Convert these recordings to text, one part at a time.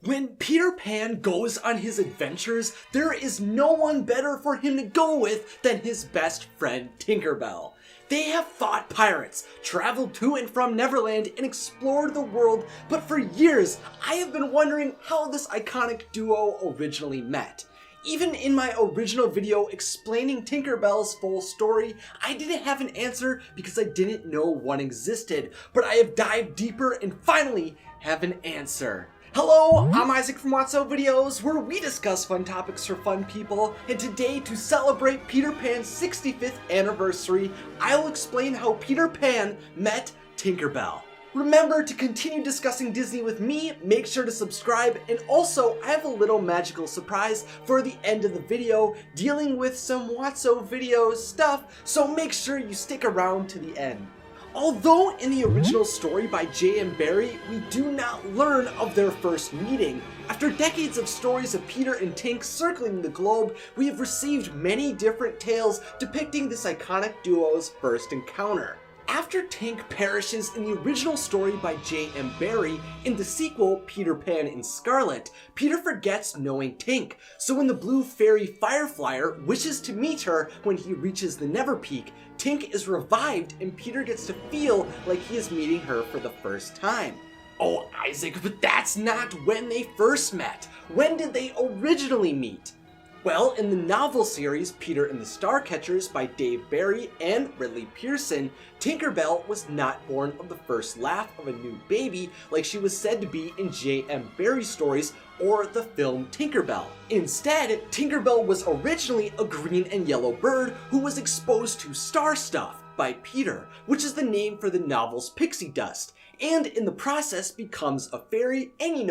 When Peter Pan goes on his adventures, there is no one better for him to go with than his best friend Tinkerbell. They have fought pirates, traveled to and from Neverland, and explored the world, but for years I have been wondering how this iconic duo originally met. Even in my original video explaining Tinkerbell's full story, I didn't have an answer because I didn't know one existed, but I have dived deeper and finally have an answer. Hello, I'm Isaac from Watso Videos, where we discuss fun topics for fun people, and today, to celebrate Peter Pan's 65th anniversary, I will explain how Peter Pan met Tinkerbell. Remember to continue discussing Disney with me, make sure to subscribe, and also I have a little magical surprise for the end of the video dealing with some Watso Videos stuff, so make sure you stick around to the end. Although in the original story by J.M. Barrie, we do not learn of their first meeting, after decades of stories of Peter and Tink circling the globe, we have received many different tales depicting this iconic duo's first encounter. After Tink perishes in the original story by J.M. Barrie, in the sequel, Peter Pan in Scarlet, Peter forgets knowing Tink, so when the blue fairy Fireflyer wishes to meet her when he reaches the Neverpeak, Tink is revived and Peter gets to feel like he is meeting her for the first time. Oh, Isaac, but that's not when they first met. When did they originally meet? Well, in the novel series Peter and the Starcatchers by Dave Barry and Ridley Pearson, Tinkerbell was not born of the first laugh of a new baby like she was said to be in J.M. Barrie's stories or the film Tinkerbell. Instead, Tinkerbell was originally a green and yellow bird who was exposed to star stuff by Peter, which is the name for the novel's pixie dust, and in the process becomes a fairy and,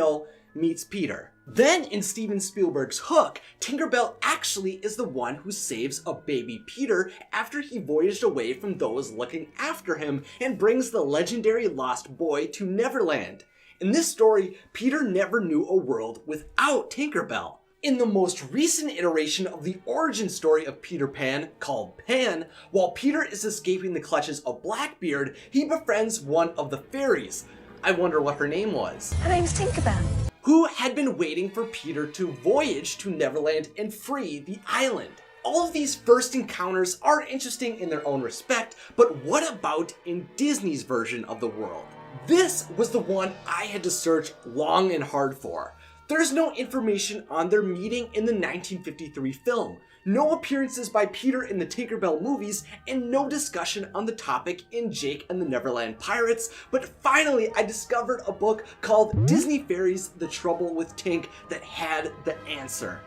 meets Peter. Then in Steven Spielberg's Hook, Tinkerbell actually is the one who saves a baby Peter after he voyaged away from those looking after him and brings the legendary lost boy to Neverland. In this story, Peter never knew a world without Tinkerbell. In the most recent iteration of the origin story of Peter Pan, called Pan, while Peter is escaping the clutches of Blackbeard, he befriends one of the fairies. I wonder what her name was. Her name's Tinkerbell. Who had been waiting for Peter to voyage to Neverland and free the island. All of these first encounters are interesting in their own respect, but what about in Disney's version of the world? This was the one I had to search long and hard for. There's no information on their meeting in the 1953 film, no appearances by Peter in the Tinkerbell movies, and no discussion on the topic in Jake and the Neverland Pirates, but finally I discovered a book called Disney Fairies: The Trouble with Tink that had the answer.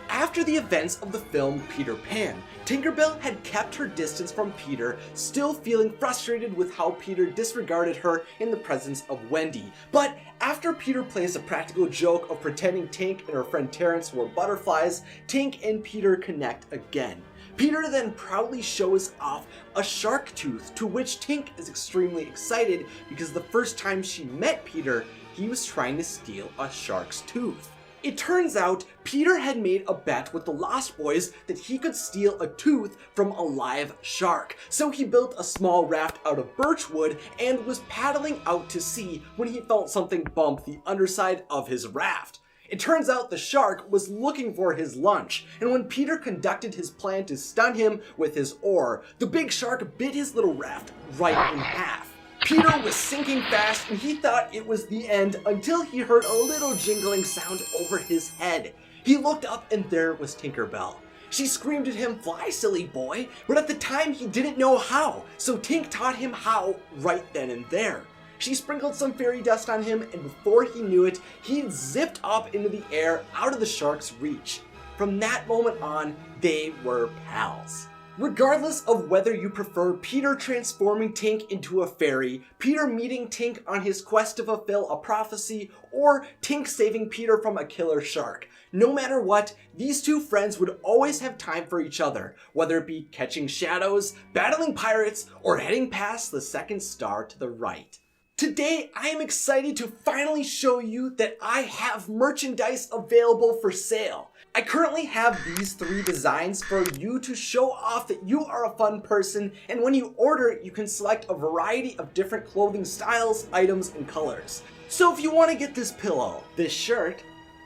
After the events of the film Peter Pan, Tinkerbell had kept her distance from Peter, still feeling frustrated with how Peter disregarded her in the presence of Wendy. But after Peter plays a practical joke of pretending Tink and her friend Terrence were butterflies, Tink and Peter connect again. Peter then proudly shows off a shark tooth, to which Tink is extremely excited because the first time she met Peter, he was trying to steal a shark's tooth. It turns out Peter had made a bet with the Lost Boys that he could steal a tooth from a live shark, so he built a small raft out of birch wood and was paddling out to sea when he felt something bump the underside of his raft. It turns out the shark was looking for his lunch, and when Peter conducted his plan to stun him with his oar, the big shark bit his little raft right in half. Peter was sinking fast and he thought it was the end until he heard a little jingling sound over his head. He looked up and there was Tinkerbell. She screamed at him, "Fly, silly boy," but at the time he didn't know how, so Tink taught him how right then and there. She sprinkled some fairy dust on him, and before he knew it, he'd zipped up into the air out of the shark's reach. From that moment on, they were pals. Regardless of whether you prefer Peter transforming Tink into a fairy, Peter meeting Tink on his quest to fulfill a prophecy, or Tink saving Peter from a killer shark, no matter what, these two friends would always have time for each other, whether it be catching shadows, battling pirates, or heading past the second star to the right. Today, I am excited to finally show you that I have merchandise available for sale. I currently have these 3 designs for you to show off that you are a fun person, and when you order, you can select a variety of different clothing styles, items, and colors. So if you want to get this pillow, this shirt,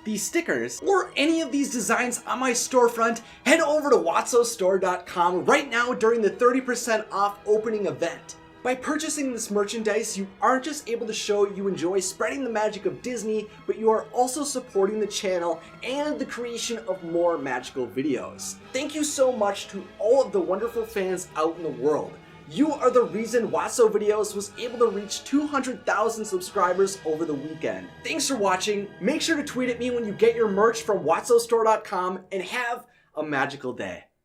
these stickers or any of these designs on my storefront, head over to watsostore.com right now during the 30% off opening event. By purchasing this merchandise, you aren't just able to show you enjoy spreading the magic of Disney, but you are also supporting the channel and the creation of more magical videos. Thank you so much to all of the wonderful fans out in the world. You are the reason Watso Videos was able to reach 200,000 subscribers over the weekend. Thanks for watching. Make sure to tweet at me when you get your merch from watsostore.com and have a magical day.